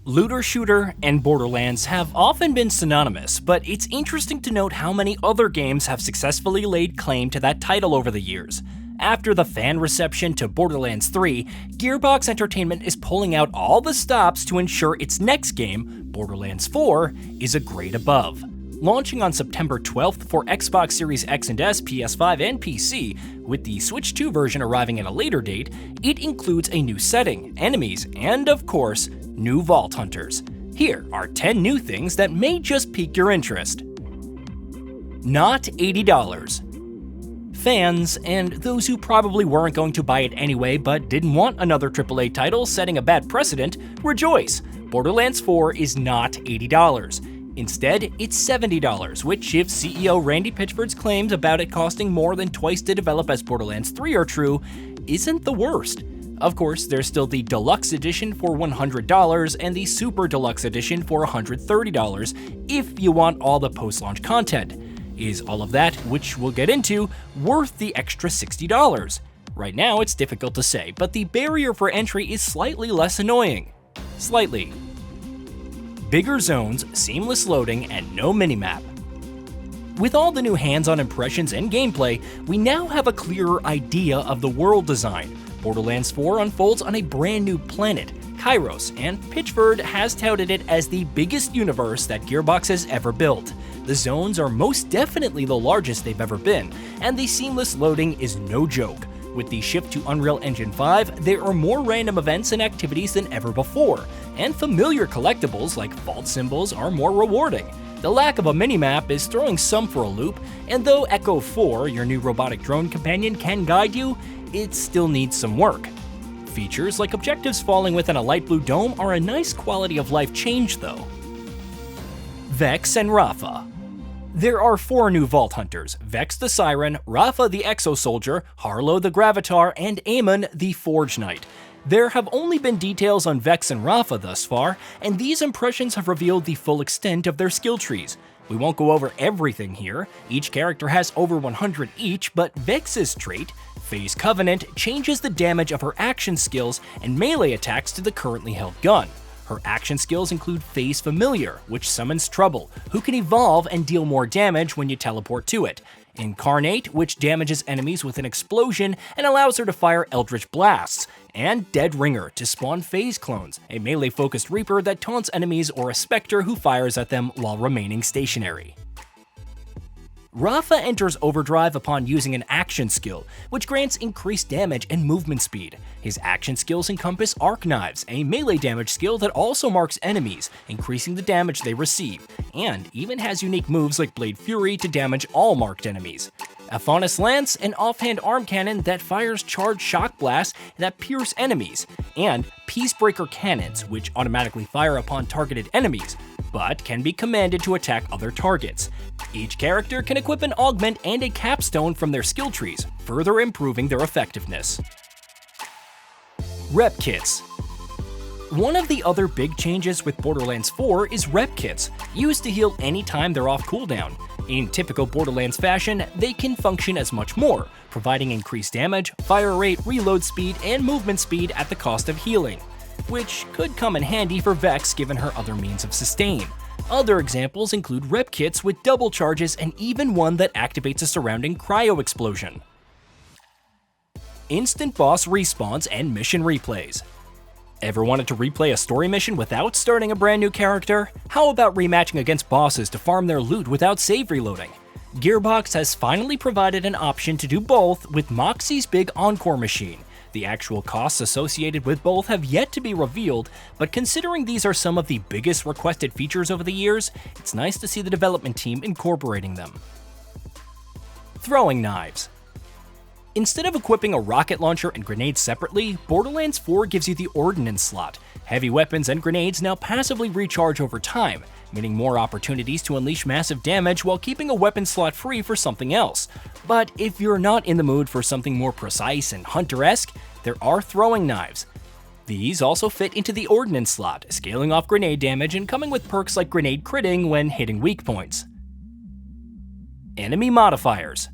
Looter shooter and Borderlands have often been synonymous, but it's interesting to note how many other games have successfully laid claim to that title over the years. After the fan reception to Borderlands 3, Gearbox Entertainment is pulling out all the stops to ensure its next game, Borderlands 4, is a grade above. Launching on September 12th for Xbox Series X and S, PS5, and PC, with the Switch 2 version arriving at a later date, it includes a new setting, enemies, and of course, new Vault Hunters. Here are 10 new things that may just pique your interest. Not $80. Fans, and those who probably weren't going to buy it anyway but didn't want another AAA title setting a bad precedent, rejoice! Borderlands 4 is not $80. Instead, it's $70, which, if CEO Randy Pitchford's claims about it costing more than twice to develop as Borderlands 3 are true, isn't the worst. Of course, there's still the Deluxe Edition for $100 and the Super Deluxe Edition for $130 if you want all the post-launch content. Is all of that, which we'll get into, worth the extra $60? Right now, it's difficult to say, but the barrier for entry is slightly less annoying. Slightly. Bigger zones, seamless loading, and no minimap. With all the new hands-on impressions and gameplay, we now have a clearer idea of the world design. Borderlands 4 unfolds on a brand new planet, Kairos, and Pitchford has touted it as the biggest universe that Gearbox has ever built. The zones are most definitely the largest they've ever been, and the seamless loading is no joke. With the shift to Unreal Engine 5, there are more random events and activities than ever before, and familiar collectibles like vault symbols are more rewarding. The lack of a minimap is throwing some for a loop, and though Echo 4, your new robotic drone companion, can guide you, it still needs some work. Features like objectives falling within a light blue dome are a nice quality of life change though. Vex and Rafa. There are 4 new Vault Hunters: Vex the Siren, Rafa the Exo-Soldier, Harlow the Gravatar, and Amon the Forge Knight. There have only been details on Vex and Rafa thus far, and these impressions have revealed the full extent of their skill trees. We won't go over everything here, each character has over 100 each, but Vex's trait, Phase Covenant, changes the damage of her action skills and melee attacks to the currently held gun. Her action skills include Phase Familiar, which summons Trouble, who can evolve and deal more damage when you teleport to it. Incarnate, which damages enemies with an explosion and allows her to fire Eldritch Blasts. And Dead Ringer, to spawn Phase Clones, a melee-focused Reaper that taunts enemies or a Spectre who fires at them while remaining stationary. Rafa enters overdrive upon using an action skill, which grants increased damage and movement speed. His action skills encompass Arc Knives, a melee damage skill that also marks enemies, increasing the damage they receive, and even has unique moves like Blade Fury to damage all marked enemies. Aphonis Lance, an offhand arm cannon that fires charged shock blasts that pierce enemies, and Peacebreaker cannons, which automatically fire upon targeted enemies, but can be commanded to attack other targets. Each character can equip an augment and a capstone from their skill trees, further improving their effectiveness. Rep Kits. One of the other big changes with Borderlands 4 is Rep Kits, used to heal anytime they're off cooldown. In typical Borderlands fashion, they can function as much more, providing increased damage, fire rate, reload speed, and movement speed at the cost of healing, which could come in handy for Vex given her other means of sustain. Other examples include Rep Kits with double charges and even one that activates a surrounding cryo explosion. Instant boss respawns and mission replays. Ever wanted to replay a story mission without starting a brand new character? How about rematching against bosses to farm their loot without save reloading? Gearbox has finally provided an option to do both with Moxxi's big Encore machine. The actual costs associated with both have yet to be revealed, but considering these are some of the biggest requested features over the years, it's nice to see the development team incorporating them. Throwing knives. Instead of equipping a rocket launcher and grenades separately, Borderlands 4 gives you the ordnance slot. Heavy weapons and grenades now passively recharge over time, meaning more opportunities to unleash massive damage while keeping a weapon slot free for something else. But if you're not in the mood for something more precise and hunter-esque, there are throwing knives. These also fit into the ordnance slot, scaling off grenade damage and coming with perks like grenade critting when hitting weak points. Enemy Modifiers.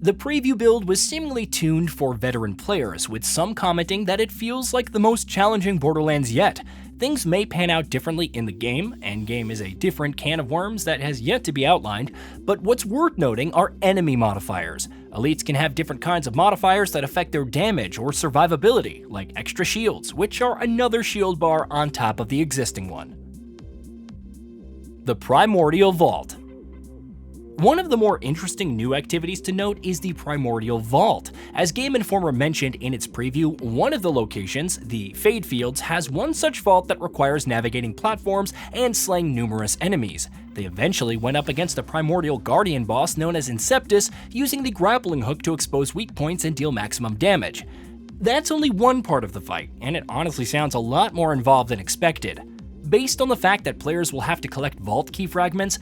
The preview build was seemingly tuned for veteran players, with some commenting that it feels like the most challenging Borderlands yet. Things may pan out differently in the game, endgame is a different can of worms that has yet to be outlined, but what's worth noting are enemy modifiers. Elites can have different kinds of modifiers that affect their damage or survivability, like extra shields, which are another shield bar on top of the existing one. The Primordial Vault. One of the more interesting new activities to note is the Primordial Vault. As Game Informer mentioned in its preview, one of the locations, the Fade Fields, has one such vault that requires navigating platforms and slaying numerous enemies. They eventually went up against a Primordial Guardian boss known as Inceptus, using the grappling hook to expose weak points and deal maximum damage. That's only one part of the fight, and it honestly sounds a lot more involved than expected. Based on the fact that players will have to collect vault key fragments,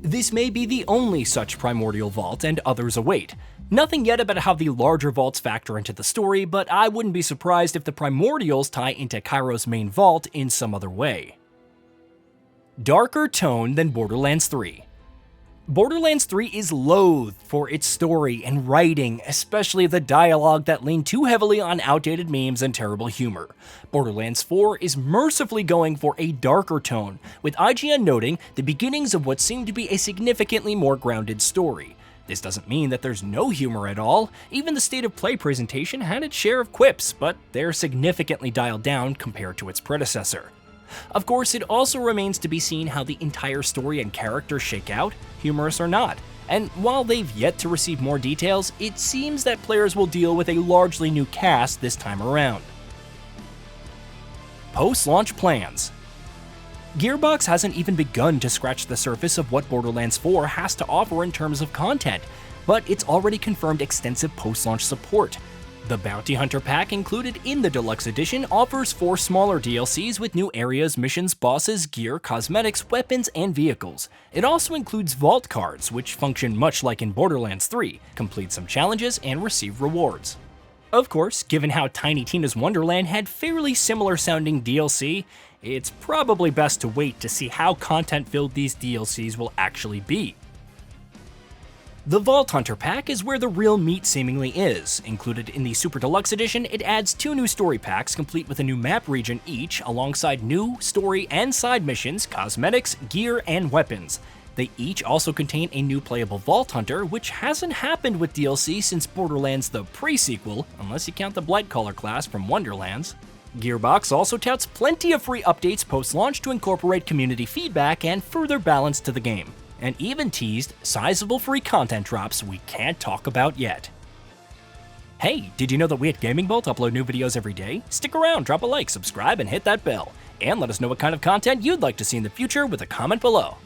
this may be the only such Primordial Vault, and others await. Nothing yet about how the larger vaults factor into the story, but I wouldn't be surprised if the Primordials tie into Kairos' main vault in some other way. Darker tone than Borderlands 3. Borderlands 3 is loathed for its story and writing, especially the dialogue that lean too heavily on outdated memes and terrible humor. Borderlands 4 is mercifully going for a darker tone, with IGN noting the beginnings of what seemed to be a significantly more grounded story. This doesn't mean that there's no humor at all. Even the State of Play presentation had its share of quips, but they're significantly dialed down compared to its predecessor. Of course, it also remains to be seen how the entire story and characters shake out, humorous or not, and while they've yet to receive more details, it seems that players will deal with a largely new cast this time around. Post-launch plans. Gearbox hasn't even begun to scratch the surface of what Borderlands 4 has to offer in terms of content, but it's already confirmed extensive post-launch support. The Bounty Hunter pack included in the Deluxe Edition offers 4 smaller DLCs with new areas, missions, bosses, gear, cosmetics, weapons, and vehicles. It also includes vault cards, which function much like in Borderlands 3, complete some challenges, and receive rewards. Of course, given how Tiny Tina's Wonderland had fairly similar sounding DLC, it's probably best to wait to see how content-filled these DLCs will actually be. The Vault Hunter pack is where the real meat seemingly is. Included in the Super Deluxe Edition, it adds 2 new story packs complete with a new map region each, alongside new story and side missions, cosmetics, gear, and weapons. They each also contain a new playable Vault Hunter, which hasn't happened with DLC since Borderlands the pre-sequel, unless you count the Blightcaller class from Wonderlands. Gearbox also touts plenty of free updates post-launch to incorporate community feedback and further balance to the game, and even teased sizable free content drops we can't talk about yet. Hey, did you know that we at GamingBolt upload new videos every day? Stick around, drop a like, subscribe, and hit that bell. And let us know what kind of content you'd like to see in the future with a comment below.